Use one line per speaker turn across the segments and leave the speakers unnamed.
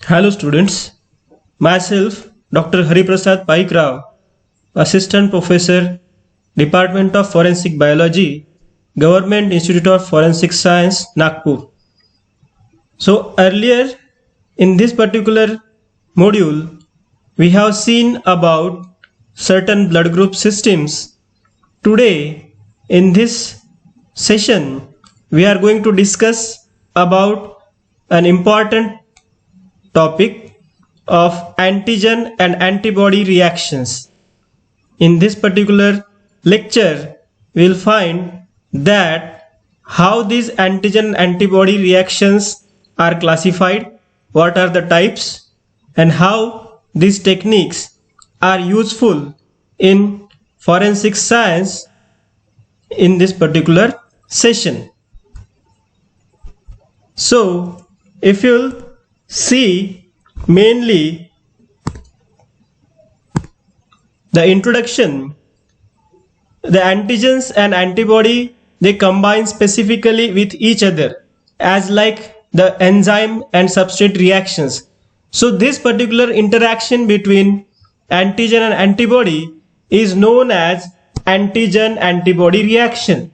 Hello students, myself Dr. Hariprasad Paikrao, Assistant Professor, Department of Forensic Biology, Government Institute of Forensic Science, Nagpur. So earlier in this particular module, we have seen about certain blood group systems. Today in this session, we are going to discuss about an important topic of antigen and antibody reactions. In this particular lecture, we will find that how these antigen antibody reactions are classified, what are the types, and how these techniques are useful in forensic science in this particular session. So, if you'll see mainly the introduction, the antigens and antibody, they combine specifically with each other as like the enzyme and substrate reactions. So this particular interaction between antigen and antibody is known as antigen antibody reaction,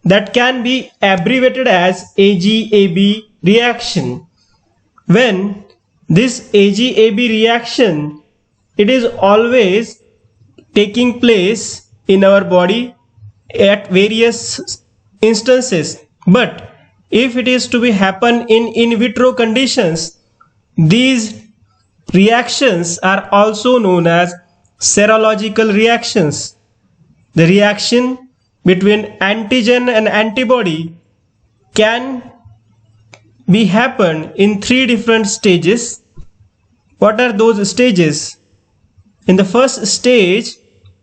that can be abbreviated as AGAB reaction. When this AGAB reaction, it is always taking place in our body at various instances, but if it is to be happen in vitro conditions, these reactions are also known as serological reactions. The reaction between antigen and antibody can be happen in three different stages. What are those stages? In the first stage,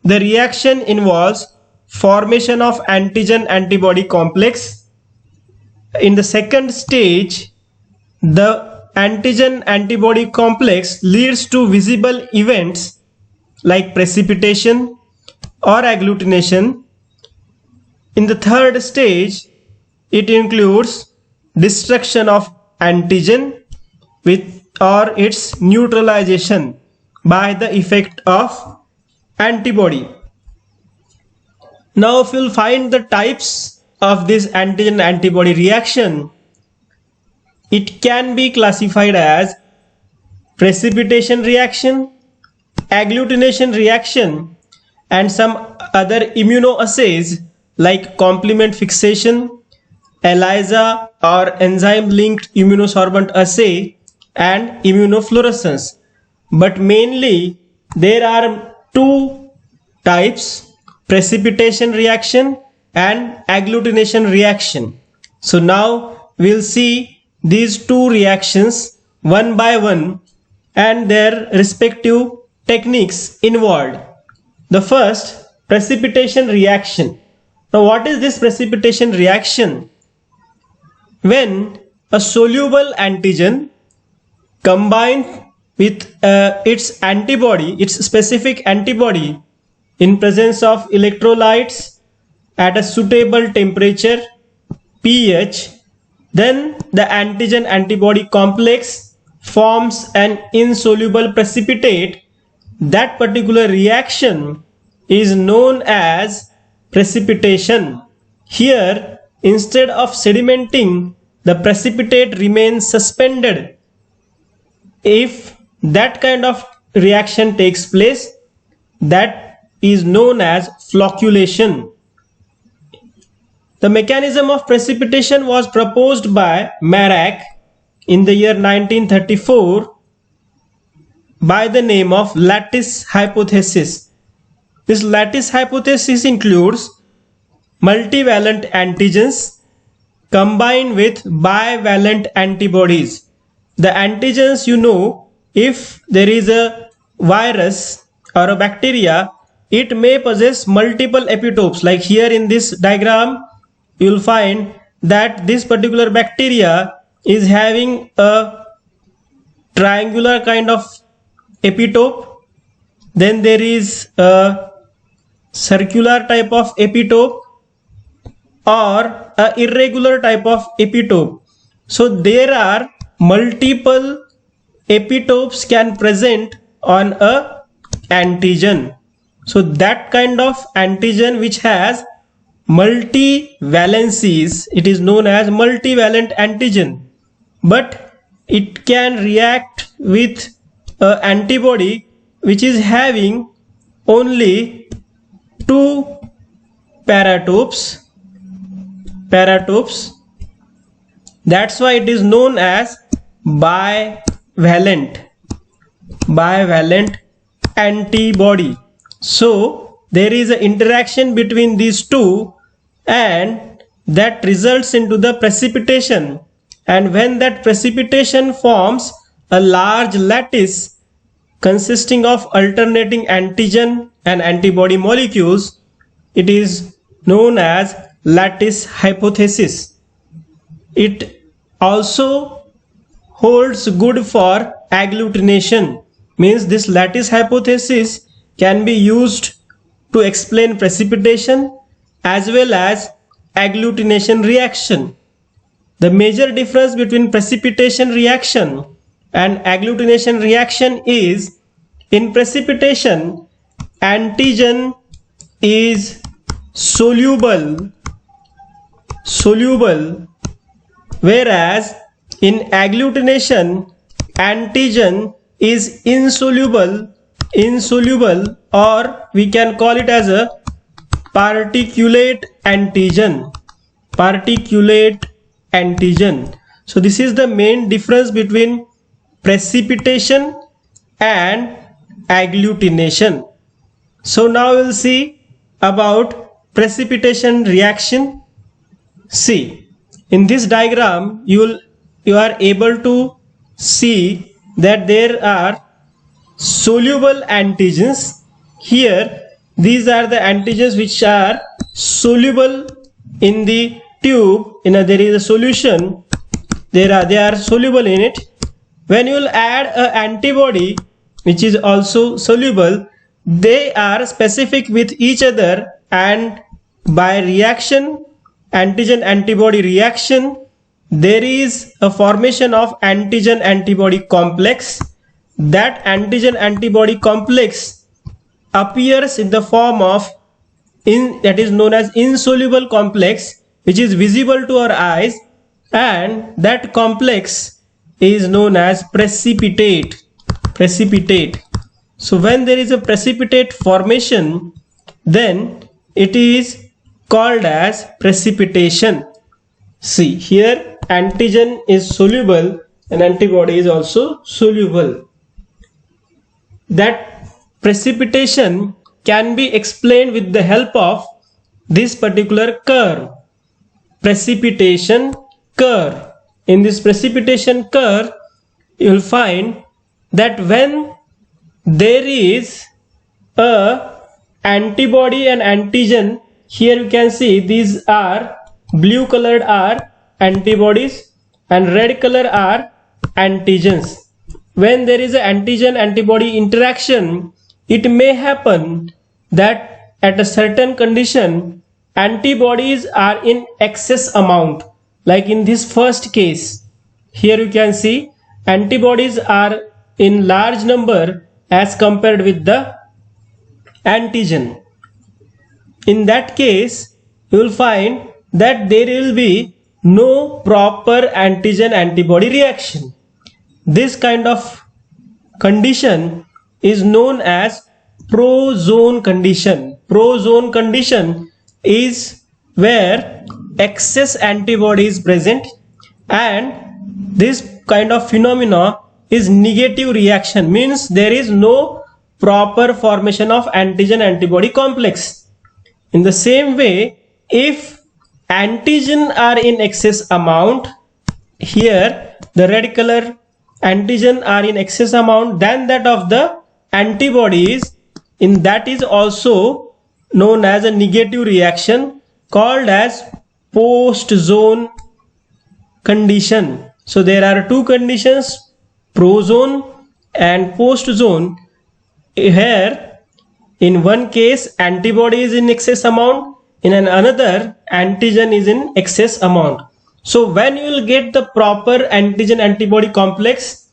the reaction involves formation of antigen antibody complex. In the second stage, the antigen antibody complex leads to visible events like precipitation or agglutination. In the third stage, it includes destruction of antigen with or its neutralization by the effect of antibody. Now if you'll find the types of this antigen antibody reaction, it can be classified as precipitation reaction, agglutination reaction, and some other immunoassays like complement fixation, ELISA or enzyme linked immunosorbent assay, and immunofluorescence. But mainly there are two types, precipitation reaction and agglutination reaction. So now we'll see these two reactions one by one and their respective techniques involved. The first, precipitation reaction. Now what is this precipitation reaction? When a soluble antigen combined with its antibody, its specific antibody, in presence of electrolytes at a suitable temperature, pH, then the antigen antibody complex forms an insoluble precipitate. That particular reaction is known as precipitation. Here, instead of sedimenting, the precipitate remains suspended. If that kind of reaction takes place, that is known as flocculation. The mechanism of precipitation was proposed by Marac in the year 1934 by the name of lattice hypothesis. This lattice hypothesis includes multivalent antigens combined with bivalent antibodies. The antigens, if there is a virus or a bacteria, it may possess multiple epitopes. Like here in this diagram, you will find that this particular bacteria is having a triangular kind of epitope. Then there is a circular type of epitope or a irregular type of epitope. So there are multiple epitopes can present on a antigen. So that kind of antigen which has multivalencies, it is known as multivalent antigen, but it can react with an antibody which is having only two paratopes. That's why it is known as bivalent antibody. So there is an interaction between these two, and that results into the precipitation, and when that precipitation forms a large lattice consisting of alternating antigen and antibody molecules, it is known as lattice hypothesis. It also holds good for agglutination, means this lattice hypothesis can be used to explain precipitation as well as agglutination reaction. The major difference between precipitation reaction and agglutination reaction is, in precipitation, antigen is soluble, whereas in agglutination, antigen is insoluble, or we can call it as a particulate antigen. So this is the main difference between precipitation and agglutination. So now we'll see about precipitation reaction. See, in this diagram you are able to see that there are soluble antigens. Here these are the antigens which are soluble in the tube. There is a solution, they are soluble in it. When you will add an antibody which is also soluble, they are specific with each other, and by reaction, antigen antibody reaction, there is a formation of antigen antibody complex. That antigen antibody complex appears in the form of that is known as insoluble complex, which is visible to our eyes, and that complex is known as precipitate. So when there is a precipitate formation, then it is called as precipitation. See, here antigen is soluble and antibody is also soluble. That precipitation can be explained with the help of this particular curve, precipitation curve. In this precipitation curve, you will find that when there is a antibody and antigen, here you can see these are blue colored are antibodies and red color are antigens. When there is an antigen antibody interaction, it may happen that at a certain condition antibodies are in excess amount, like in this first case. Here you can see antibodies are in large number as compared with the antigen. In that case, you will find that there will be no proper antigen antibody reaction. This kind of condition is known as prozone condition. Prozone condition is where excess antibody is present, and this kind of phenomena is negative reaction, means there is no proper formation of antigen antibody complex. In the same way, if antigen are in excess amount, here the red color antigen are in excess amount than that of the antibodies, in that is also known as a negative reaction called as post-zone condition. So there are two conditions, prozone and post-zone. Here in one case antibody is in excess amount, in another antigen is in excess amount. So when you will get the proper antigen antibody complex,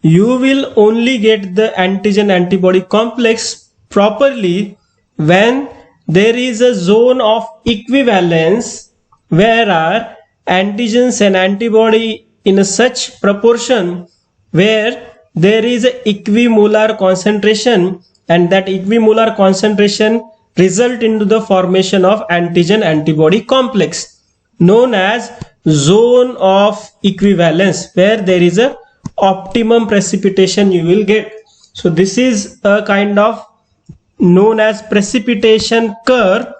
you will only get the antigen antibody complex properly when there is a zone of equivalence where are antigens and antibody in a such proportion where there is a equimolar concentration, and that equimolar concentration result into the formation of antigen antibody complex known as zone of equivalence, where there is a optimum precipitation you will get. So this is a kind of known as precipitation curve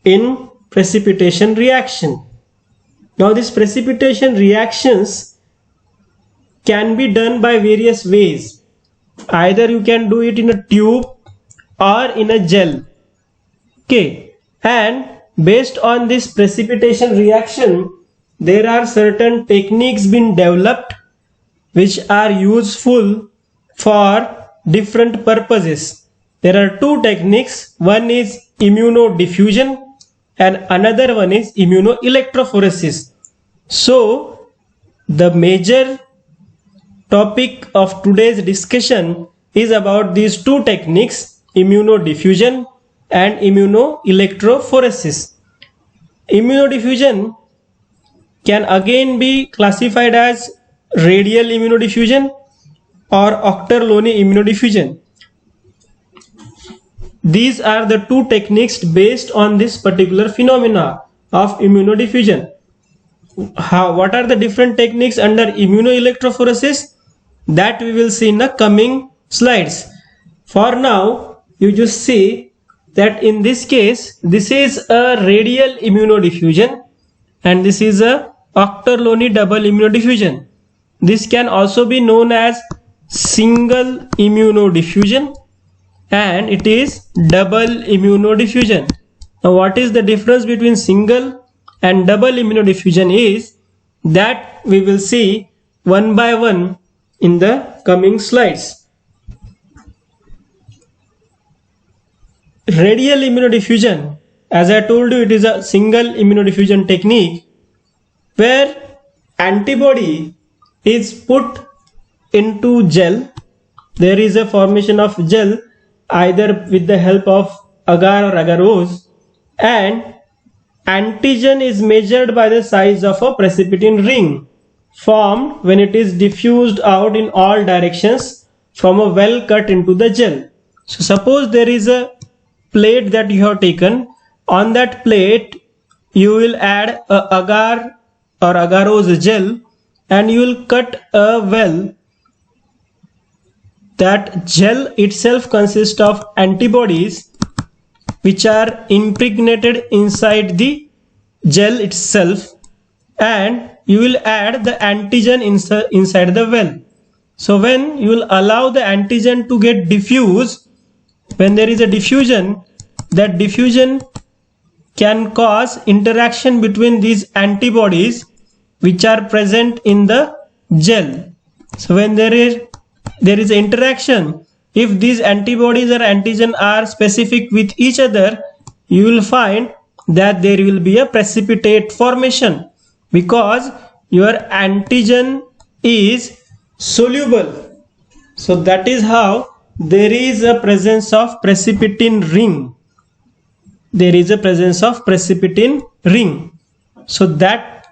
in precipitation reaction. Now this precipitation reactions can be done by various ways. Either you can do it in a tube or in a gel. Okay, and based on this precipitation reaction, there are certain techniques being developed which are useful for different purposes. There are two techniques. One is immunodiffusion and another one is immunoelectrophoresis. So the major topic of today's discussion is about these two techniques, immunodiffusion and immunoelectrophoresis. Immunodiffusion can again be classified as radial immunodiffusion or Auchterlonie immunodiffusion. These are the two techniques based on this particular phenomena of immunodiffusion. What are the different techniques under immunoelectrophoresis? That we will see in the coming slides. For now, you just see that in this case, this is a radial immunodiffusion and this is a Auchterlonie double immunodiffusion. This can also be known as single immunodiffusion and it is double immunodiffusion. Now what is the difference between single and double immunodiffusion is that we will see one by one in the coming slides. Radial immunodiffusion, as I told you, it is a single immunodiffusion technique where antibody is put into gel. There is a formation of gel either with the help of agar or agarose, and antigen is measured by the size of a precipitin ring formed when it is diffused out in all directions from a well cut into the gel. So suppose there is a plate that you have taken. On that plate you will add a agar or agarose gel and you will cut a well. That gel itself consists of antibodies which are impregnated inside the gel itself, and you will add the antigen inside the well. So when you will allow the antigen to get diffused, when there is a diffusion, that diffusion can cause interaction between these antibodies which are present in the gel. So when there is interaction, if these antibodies or antigen are specific with each other, you will find that there will be a precipitate formation because your antigen is soluble. So that is how there is a presence of precipitin ring. There is a presence of precipitin ring. So that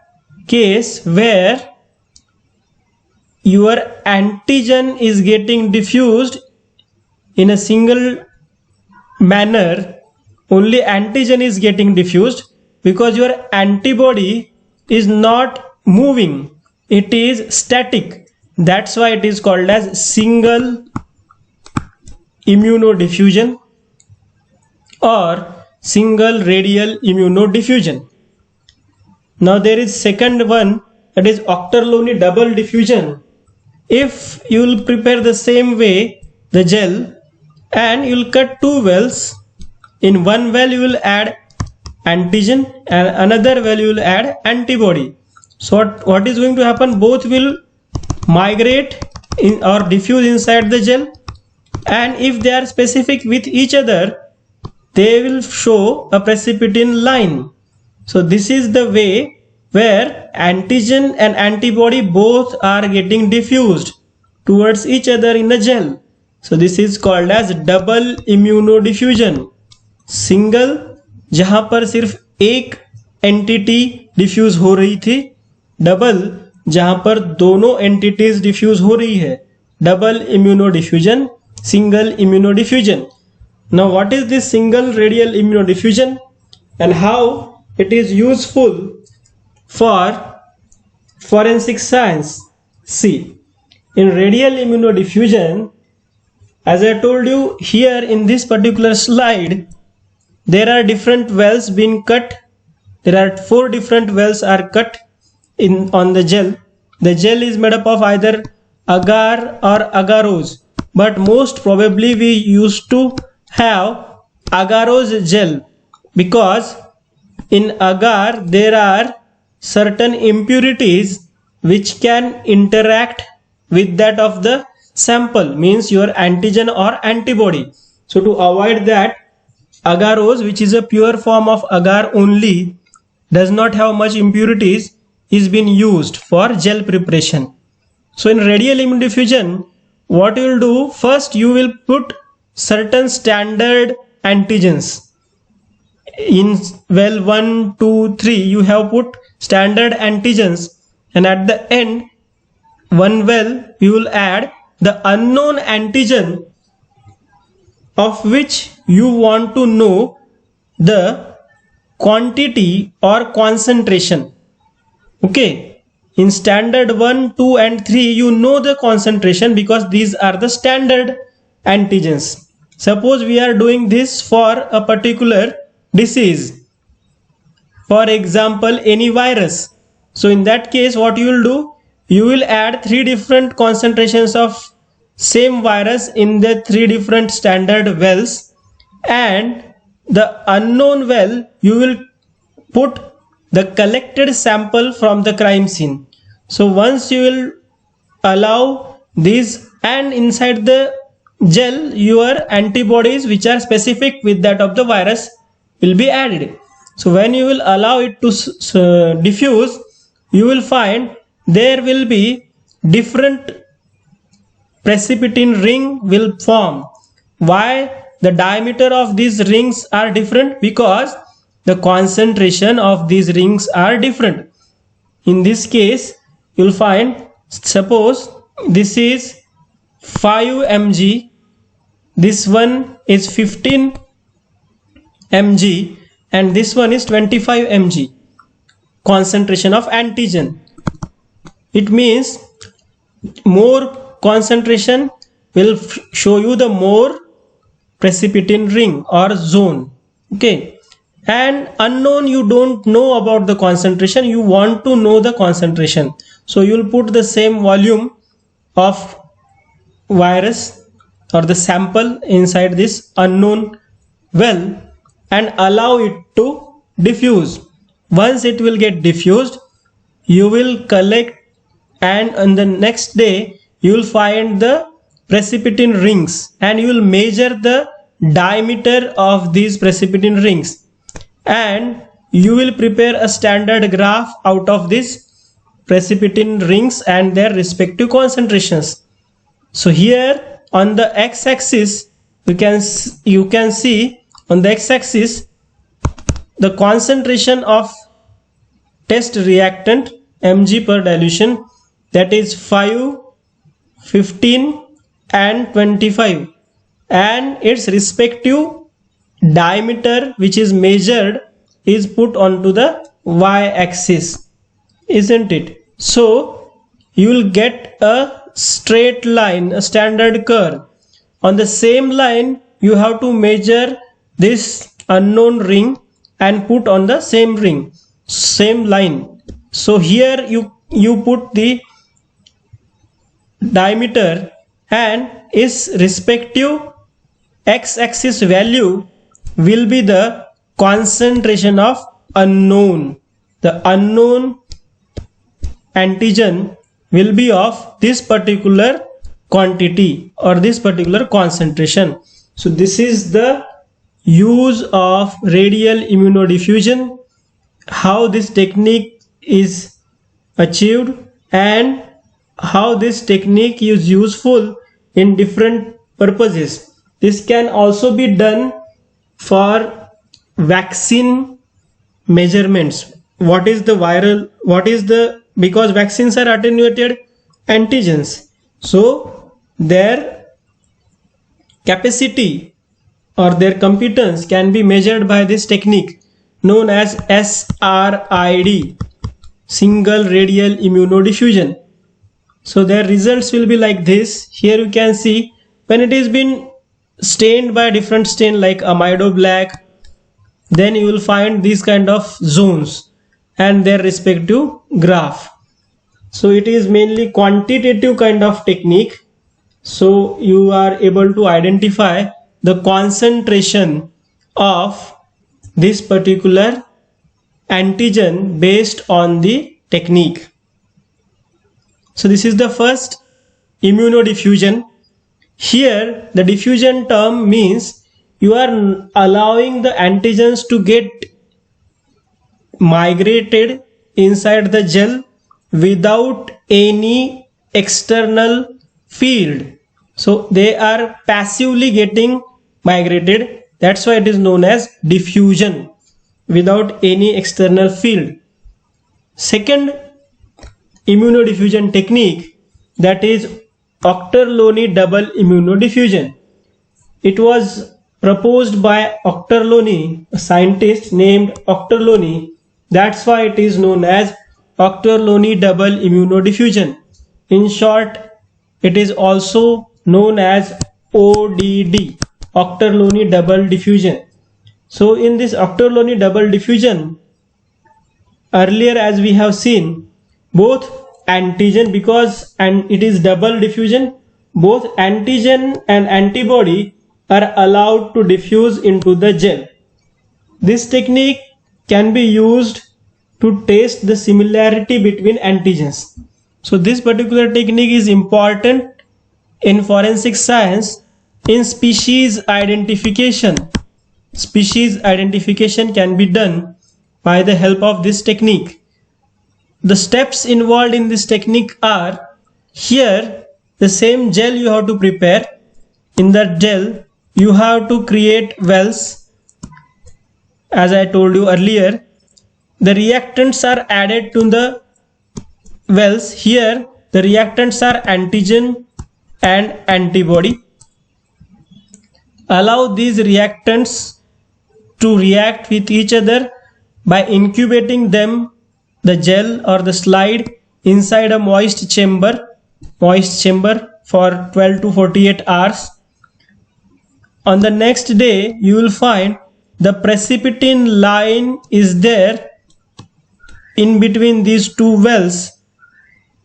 case where your antigen is getting diffused in a single manner, only antigen is getting diffused because your antibody is not moving, it is static. That's why it is called as single immunodiffusion or single radial immunodiffusion. Now there is second one, that is Auchterlonie double diffusion. If you will prepare the same way the gel and you will cut two wells, in one well you will add antigen and another well you will add antibody. So what is going to happen? Both will migrate in or diffuse inside the gel, and if they are specific with each other, they will show a precipitin line. So this is the way where antigen and antibody both are getting diffused. towards each other in the gel. So this is called as double immunodiffusion. Single जहां पर सिर्फ एक entity diffuse हो रही थी, double जहां पर दोनों एंटिटीज डिफ्यूज हो रही है, double immunodiffusion, single immunodiffusion. Now what is this single radial immunodiffusion and how it is useful for forensic science? See, in radial immunodiffusion, as I told you here in this particular slide, there are different wells being cut. There are 4 different wells are cut on the gel. The gel is made up of either agar or agarose, but most probably we used to have agarose gel because in agar there are certain impurities which can interact with that of the sample, means your antigen or antibody. So to avoid that, agarose, which is a pure form of agar only, does not have much impurities, is being used for gel preparation. So in radial immunodiffusion, what you will do, first you will put certain standard antigens. In well 1, 2, 3 you have put standard antigens, and at the end one well you will add the unknown antigen of which you want to know the quantity or concentration. Okay, in standard 1, 2 and 3 you know the concentration because these are the standard antigens. Suppose we are doing this for a particular disease, for example any virus. So in that case what you will do, you will add 3 different concentrations of same virus in the 3 different standard wells, and the unknown well you will put the collected sample from the crime scene. So once you will allow this, and inside the gel your antibodies which are specific with that of the virus will be added. So when you will allow it to diffuse, you will find there will be different precipitin ring will form. Why? The diameter of these rings are different because the concentration of these rings are different. In this case you will find, suppose this is 5 mg, this one is 15 mg, and this one is 25 mg concentration of antigen. It means more concentration will show you the more precipitin ring or zone. Okay, and unknown, you don't know about the concentration, you want to know the concentration. So you will put the same volume of virus or the sample inside this unknown well and allow it to diffuse. Once it will get diffused, you will collect, and on the next day you will find the precipitin rings and you will measure the diameter of these precipitin rings, and you will prepare a standard graph out of these precipitin rings and their respective concentrations. So here on the x-axis you can see on the x-axis the concentration of test reactant mg per dilution, that is 5, 15 and 25, and its respective diameter which is measured is put onto the y-axis, isn't it? So you will get a straight line, a standard curve. On the same line you have to measure this unknown ring and put on the same ring, same line. So here you put the diameter and its respective x-axis value will be the concentration of unknown. The unknown antigen will be of this particular quantity or this particular concentration. So this is the use of radial immunodiffusion, how this technique is achieved, and how this technique is useful in different purposes. This can also be done for vaccine measurements. What is the viral, what is the, because vaccines are attenuated antigens, so their capacity or their competence can be measured by this technique known as SRID, single radial immunodiffusion. So their results will be like this. Here you can see when it is been stained by different stain like amido black, then you will find these kind of zones and their respective graph. So it is mainly quantitative kind of technique. So you are able to identify the concentration of this particular antigen based on the technique. So this is the first, immunodiffusion. Here the diffusion term means you are allowing the antigens to get migrated inside the gel without any external field. So they are passively getting migrated. That's why it is known as diffusion, without any external field. Second immunodiffusion technique, that is Auchterlonie double immunodiffusion. It was proposed by Auchterlonie, a scientist named Auchterlonie. That's why it is known as Auchterlonie double immunodiffusion. In short, it is also known as ODD, Auchterlonie double diffusion. So in this Auchterlonie double diffusion, earlier as we have seen, both antigen, because and it is double diffusion, both antigen and antibody are allowed to diffuse into the gel. This technique can be used to test the similarity between antigens. So this particular technique is important in forensic science in species identification. Species identification can be done by the help of this technique. The steps involved in this technique are, here the same gel you have to prepare. In that gel you have to create wells. As I told you earlier, the reactants are added to the wells. Here the reactants are antigen and antibody. Allow these reactants to react with each other by incubating them, the gel or the slide, inside a moist chamber for 12 to 48 hours. On the next day you will find the precipitin line is there in between these two wells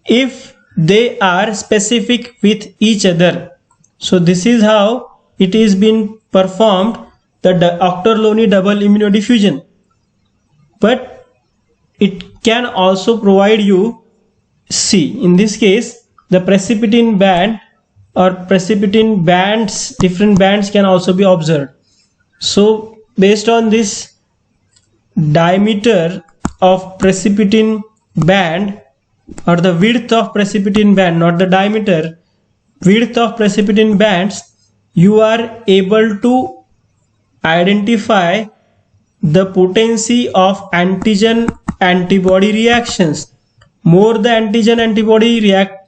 if they are specific with each other. So this is how it is been performed, the Auchterlonie double immunodiffusion. But it can also provide you, see in this case the precipitin band or precipitin bands, different bands can also be observed. So based on this diameter of precipitin band, or the width of precipitin band, not the diameter, width of precipitin bands, you are able to identify the potency of antigen antibody reactions. More the antigen antibody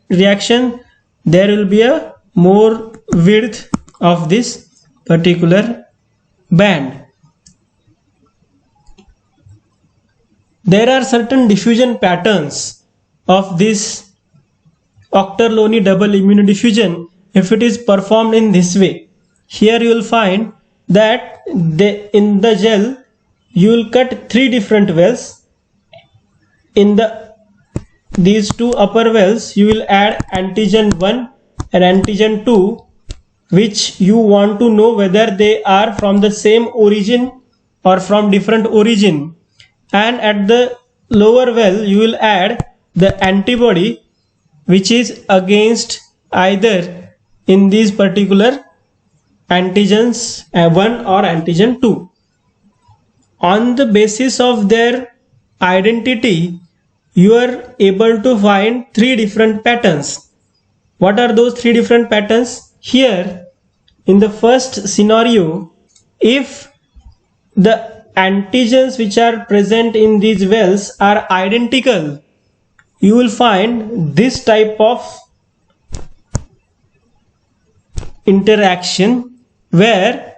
reaction, there will be a more width of this particular band. There are certain diffusion patterns of this Auchterlonie double immunodiffusion if it is performed in this way. Here you will find that in the gel you will cut three different wells. In these two upper wells you will add antigen 1 and antigen 2, which you want to know whether they are from the same origin or from different origin. And at the lower well you will add the antibody which is against either in these particular antigens 1 or antigen 2. On the basis of their identity, you are able to find three different patterns. What are those three different patterns? Here, in the first scenario, if the antigens which are present in these wells are identical, you will find this type of interaction where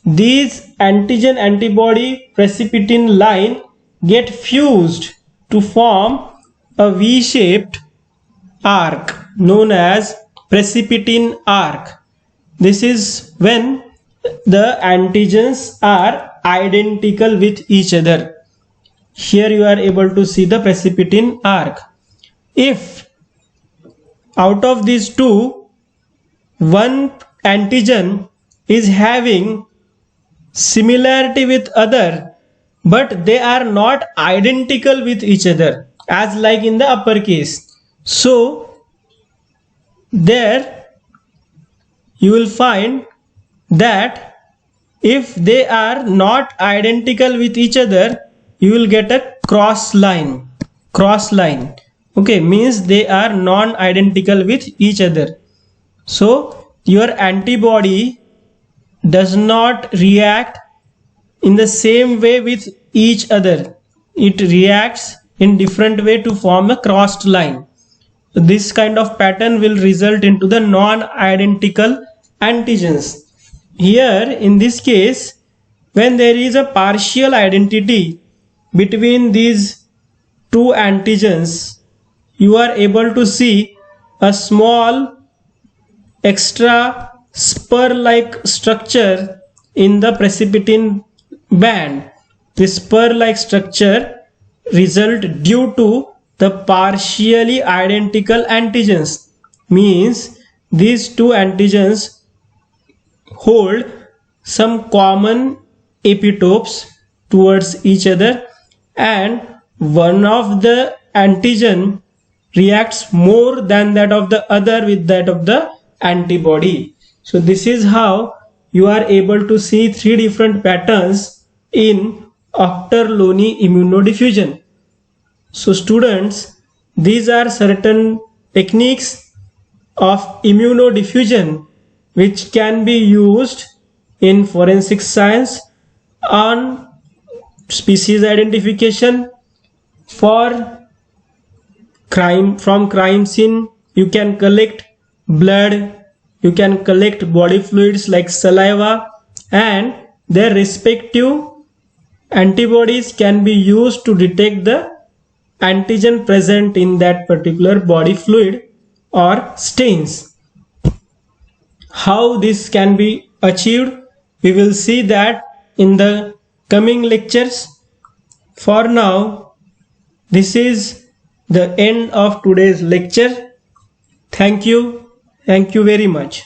these antigen antibody precipitin line get fused to form a V-shaped arc known as precipitin arc. This is when the antigens are identical with each other. Here you are able to see the precipitin arc. If out of these two, one antigen is having similarity with other, but they are not identical with each other, as like in the upper case, so there you will find that if they are not identical with each other, you will get a cross line. Okay, means they are non-identical with each other. So your antibody does not react in the same way with each other. It reacts in different way to form a crossed line. So this kind of pattern will result into the non-identical antigens. Here in this case, when there is a partial identity between these two antigens, you are able to see a small extra spur-like structure in the precipitin band. This spur-like structure result due to the partially identical antigens, means these two antigens hold some common epitopes towards each other, and one of the antigen reacts more than that of the other with that of the antibody. So this is how you are able to see three different patterns in Auchterlonie immunodiffusion. So students, these are certain techniques of immunodiffusion which can be used in forensic science on species identification. For crime scene, you can collect blood, you can collect body fluids like saliva, and their respective antibodies can be used to detect the antigen present in that particular body fluid or stains. How this can be achieved, we will see that in the coming lectures. For now, this is the end of today's lecture. Thank you very much.